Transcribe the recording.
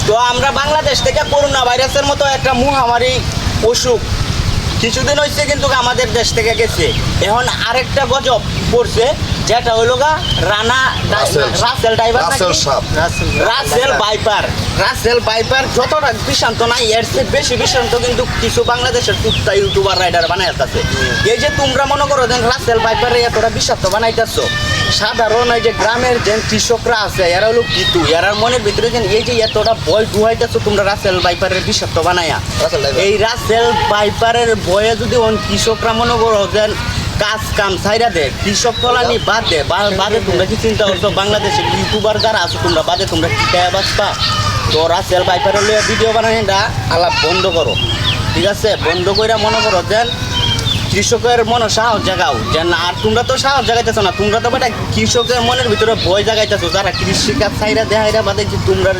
তো আমরা বাংলাদেশ থেকে করোনা ভাইরাসের মতো একটা মহামারী অসুখ কিছুদিন হয়েছে কিন্তু আমাদের দেশ থেকে গেছে। এখন আরেকটা গজব পড়ছে, যেটা হইল গা রাসেল ড্রাইভার, রাসেল বাইপার যতটা বিষান্ত নাই, এর চেয়ে বেশি বিষান্ত কিন্তু কিছু বাংলাদেশের টুকটা ইউটিউবার রাইডার বানাইতেছে। এই যে তোমরা মনে করো যে রাসেল বাইপারে এতটা বিষাক্ত বানাইতেছ, সাধারণ এই যে গ্রামের যে কৃষকরা আছে এরা হলো কিতু, এরার মনের ভিতরে যে এই যে এতটা ভয় ডুহাইতেছ তোমরা রাসেল বাইপারের বিষাক্ত বানাইয়া, এই রাসেল বাইপারের ভয়ে যদি কৃষকরা মনে করো যে কাজ কাম ছাইরা দে, কৃষক ফলানি বাদে তোমরা কি চিন্তা করছো বাংলাদেশের ইউটিউবার যারা আছে তোমরা বাদে তোমরা কি খেয়ে বাঁচবা? তো রাসেল বাইপারের লইয়া ভিডিও বানানোটা আলাপ বন্ধ করো, ঠিক আছে? বন্ধ করে মনে করো যে কৃষকের মনে সাহস জাগাও যে না। আর তোমরা তো সাহস জাগাইতেছো না, তোমরা তো বেটা কৃষকের মনের ভিতরে ভয় জাগাইতেছো, যারা কৃষিকাজ ছাইরা দেহাইরা বাদে যে তোমরা